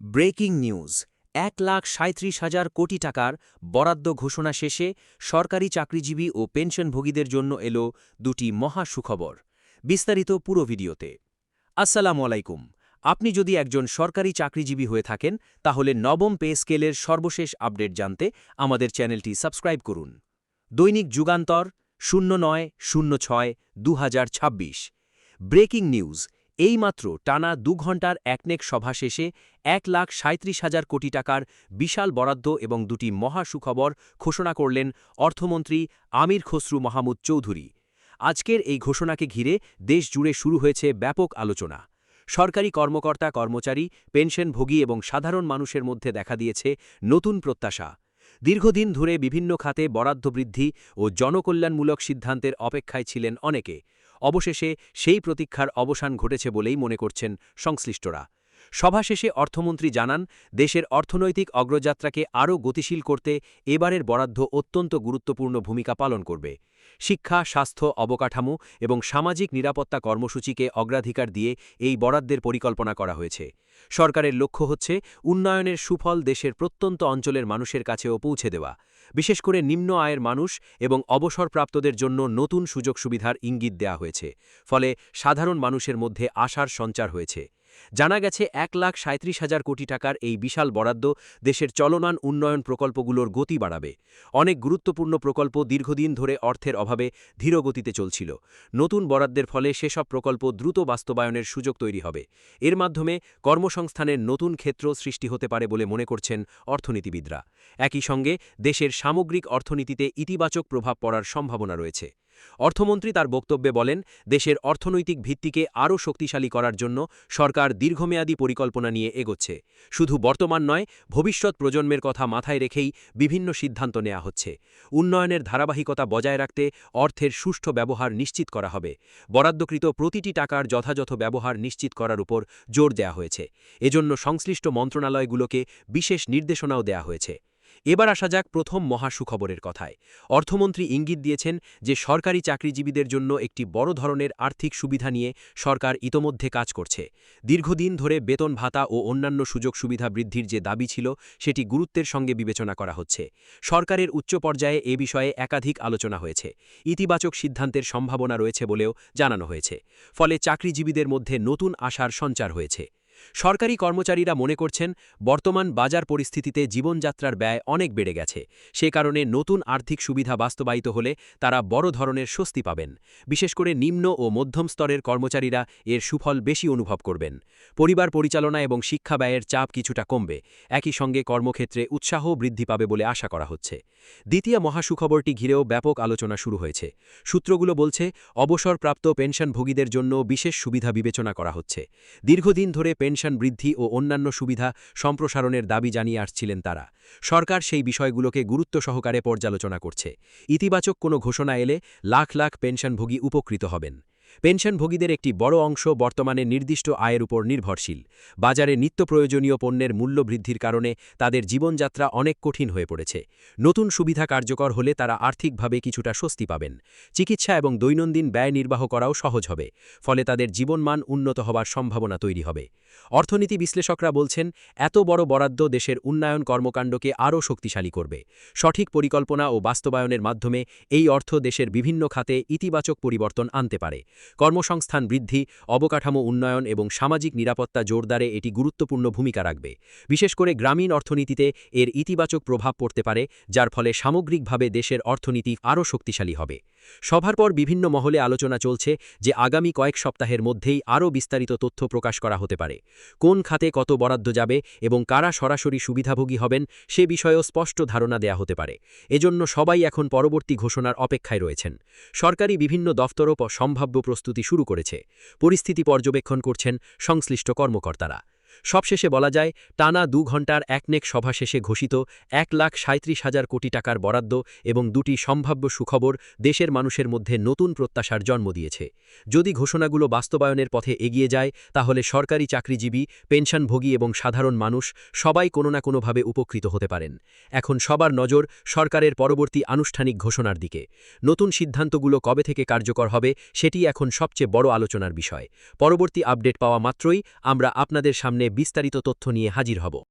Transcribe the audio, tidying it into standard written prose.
Breaking news ১,৩৭,০০০ কোটি টাকার বরাদ্দ ঘোষণা শেষে সরকারি চাকরিজীবী ও পেনশনভোগীদের জন্য এলো দুটি মহা সুখবর। বিস্তারিত পুরো ভিডিওতে। আসসালামু আলাইকুম। আপনি যদি একজন সরকারি চাকরিজীবী হয়ে থাকেন তাহলে নবম পে স্কেলের সর্বশেষ আপডেট জানতে আমাদের চ্যানেলটি সাবস্ক্রাইব করুন। দৈনিক যুগান্তর 09/06/2026। ব্রেকিং নিউজ এইমাত্র টানা ২ ঘণ্টার একনেক সভা শেষে ১,৩৭,০০০ কোটি টাকার বিশাল বরাদ্দ এবং দুটি মহা সুখবর ঘোষণা করলেন অর্থমন্ত্রী আমির খসরু মাহমুদ চৌধুরী। আজকের এই ঘোষণাকে ঘিরে দেশ জুড়ে শুরু হয়েছে ব্যাপক আলোচনা। সরকারি কর্মকর্তা কর্মচারী, পেনশনভোগী এবং সাধারণ মানুষের মধ্যে দেখা দিয়েছে নতুন প্রত্যাশা। দীর্ঘদিন ধরে বিভিন্ন খাতে বরাদ্দ বৃদ্ধি ও জনকল্যাণমূলক সিদ্ধান্তের অপেক্ষায় ছিলেন অনেকে। অবশেষে সেই প্রতীক্ষার অবসান ঘটেছে বলেই মনে করছেন সংশ্লিষ্টরা। সভা শেষে অর্থমন্ত্রী জানান, দেশের অর্থনৈতিক অগ্রযাত্রাকে আরও গতিশীল করতে এবারের বরাদ্দ অত্যন্ত গুরুত্বপূর্ণ ভূমিকা পালন করবে। শিক্ষা, স্বাস্থ্য, অবকাঠামো এবং সামাজিক নিরাপত্তা কর্মসূচিকে অগ্রাধিকার দিয়ে এই বরাদ্দের পরিকল্পনা করা হয়েছে। সরকারের লক্ষ্য হচ্ছে উন্নয়নের সুফল দেশের প্রত্যন্ত অঞ্চলের মানুষের কাছেও পৌঁছে দেওয়া। বিশেষ করে নিম্ন আয়ের মানুষ এবং অবসরপ্রাপ্তদের জন্য নতুন সুযোগ সুবিধার ইঙ্গিত দেওয়া হয়েছে। ফলে সাধারণ মানুষের মধ্যে আশার সঞ্চার হয়েছে। জানা গেছে ১,৩৭,০০০ কোটি টাকার এই বিশাল বরাদ্দ দেশের চলমান উন্নয়ন প্রকল্পগুলোর গতি বাড়াবে। অনেক গুরুত্বপূর্ণ প্রকল্প দীর্ঘদিন ধরে অর্থের অভাবে ধীরগতিতে চলছিল। নতুন বরাদ্দের ফলে সেসব প্রকল্প দ্রুত বাস্তবায়নের সুযোগ তৈরি হবে। এর মাধ্যমে কর্মসংস্থানের নতুন ক্ষেত্র সৃষ্টি হতে পারে বলে মনে করছেন অর্থনীতিবিদরা। একই সঙ্গে দেশের সামগ্রিক অর্থনীতিতে ইতিবাচক প্রভাব পড়ার সম্ভাবনা রয়েছে। অর্থমন্ত্রী তার বক্তব্যে বলেন, দেশের অর্থনৈতিক ভিত্তিকে আরও শক্তিশালী করার জন্য সরকার দীর্ঘমেয়াদী পরিকল্পনা নিয়ে এগোচ্ছে। শুধু বর্তমান নয়, ভবিষ্যৎ প্রজন্মের কথা মাথায় রেখেই বিভিন্ন সিদ্ধান্ত নেওয়া হচ্ছে। উন্নয়নের ধারাবাহিকতা বজায় রাখতে অর্থের সুষ্ঠু ব্যবহার নিশ্চিত করা হবে। বরাদ্দকৃত প্রতিটি টাকার যথাযথ ব্যবহার নিশ্চিত করার উপর জোর দেওয়া হয়েছে। এজন্য সংশ্লিষ্ট মন্ত্রণালয়গুলোকে বিশেষ নির্দেশনাও দেওয়া হয়েছে। এবার আসা যাক প্রথম মহা সুখবরের কথায়। অর্থমন্ত্রী ইঙ্গিত দিয়েছেন যে সরকারি চাকরিজীবীদের জন্য একটি বড় ধরনের আর্থিক সুবিধা নিয়ে সরকার ইতোমধ্যে কাজ করছে। দীর্ঘদিন ধরে বেতন ভাতা ও অন্যান্য সুযোগ সুবিধা বৃদ্ধির যে দাবি ছিল সেটি গুরুত্বের সঙ্গে বিবেচনা করা হচ্ছে। সরকারের উচ্চ পর্যায়ে এ বিষয়ে একাধিক আলোচনা হয়েছে। ইতিবাচক সিদ্ধান্তের সম্ভাবনা রয়েছে বলেও জানানো হয়েছে। ফলে চাকরিজীবীদের মধ্যে নতুন আশার সঞ্চার হয়েছে। সরকারি কর্মচারীরা মনে করছেন, বর্তমান বাজার পরিস্থিতিতে জীবনযাত্রার ব্যয় অনেক বেড়ে গেছে। সে কারণে নতুন আর্থিক সুবিধা বাস্তবায়িত হলে তারা বড় ধরনের স্বস্তি পাবেন। বিশেষ করে নিম্ন ও মধ্যম স্তরের কর্মচারীরা এর সুফল বেশি অনুভব করবেন। পরিবার পরিচালনা এবং শিক্ষা ব্যয়ের চাপ কিছুটা কমবে। একই সঙ্গে কর্মক্ষেত্রে উৎসাহও বৃদ্ধি পাবে বলে আশা করা হচ্ছে। দ্বিতীয় মহাসুখবরটি ঘিরেও ব্যাপক আলোচনা শুরু হয়েছে। সূত্রগুলো বলছে, অবসরপ্রাপ্ত পেনশনভোগীদের জন্য বিশেষ সুবিধা বিবেচনা করা হচ্ছে। দীর্ঘদিন ধরে পেনশন বৃদ্ধি ও অন্যান্য সুবিধা সম্প্রসারণের দাবি জানিয়ে আসছিলেন তারা। সরকার সেই বিষয়গুলোকে গুরুত্ব সহকারে পর্যালোচনা করছে। ইতিবাচক কোনো ঘোষণা এলে লাখ লাখ পেনশনভোগী উপকৃত হবেন। পেনশনভোগীদের একটি বড় অংশ বর্তমানে নির্দিষ্ট আয়ের উপর নির্ভরশীল। বাজারে নিত্য প্রয়োজনীয় পণ্যের মূল্য বৃদ্ধির কারণে তাদের জীবনযাত্রা অনেক কঠিন হয়ে পড়েছে। নতুন সুবিধা কার্যকর হলে তারা আর্থিকভাবে কিছুটা স্বস্তি পাবেন। চিকিৎসা এবং দৈনন্দিন ব্যয় নির্বাহ করাও সহজ হবে। ফলে তাদের জীবনমান উন্নত হবার সম্ভাবনা তৈরি হবে। অর্থনীতি বিশ্লেষকরা বলছেন, এত বড় বরাদ্দ দেশের উন্নয়ন কর্মকাণ্ডকে আরও শক্তিশালী করবে। সঠিক পরিকল্পনা ও বাস্তবায়নের মাধ্যমে এই অর্থ দেশের বিভিন্ন খাতে ইতিবাচক পরিবর্তন আনতে পারে। কর্মসংস্থান বৃদ্ধি, অবকাঠামো উন্নয়ন এবং সামাজিক নিরাপত্তা জোরদারে এটি গুরুত্বপূর্ণ ভূমিকা রাখবে। বিশেষ করে গ্রামীণ অর্থনীতিতে এর ইতিবাচক প্রভাব পড়তে পারে, যার ফলে সামগ্রিকভাবে দেশের অর্থনীতি আরও শক্তিশালী হবে। সভার পর বিভিন্ন মহলে আলোচনা চলছে যে আগামী কয়েক সপ্তাহের মধ্যেই আরও বিস্তারিত তথ্য প্রকাশ করা হতে পারে। কোন খাতে কত বরাদ্দ যাবে এবং কারা সরাসরি সুবিধাভোগী হবেন সে বিষয়েও স্পষ্ট ধারণা দেয়া হতে পারে। এজন্য সবাই এখন পরবর্তী ঘোষণার অপেক্ষায় রয়েছেন। সরকারি বিভিন্ন দফতরও সম্ভাব্য প্রস্তুতি শুরু করেছে। পরিস্থিতি পর্যবেক্ষণ করছেন সংশ্লিষ্ট কর্মকর্তারা। সবশেষে বলা যায়, টানা ২ ঘণ্টার একনেক সভা শেষে ঘোষিত ১,৩৭,০০০ কোটি টাকার বরাদ্দ এবং দুটি সম্ভাব্য সুখবর দেশের মানুষের মধ্যে নতুন প্রত্যাশার জন্ম দিয়েছে। যদি ঘোষণাগুলো বাস্তবায়নের পথে এগিয়ে যায় তাহলে সরকারি চাকরিজীবী, পেনশনভোগী এবং সাধারণ মানুষ সবাই কোনো না কোনোভাবে উপকৃত হতে পারেন। এখন সবার নজর সরকারের পরবর্তী আনুষ্ঠানিক ঘোষণার দিকে। নতুন সিদ্ধান্তগুলো কবে থেকে কার্যকর হবে সেটি এখন সবচেয়ে বড় আলোচনার বিষয়। পরবর্তী আপডেট পাওয়া মাত্রই আমরা আপনাদের সামনে বিস্তারিত তথ্য নিয়ে হাজির হব।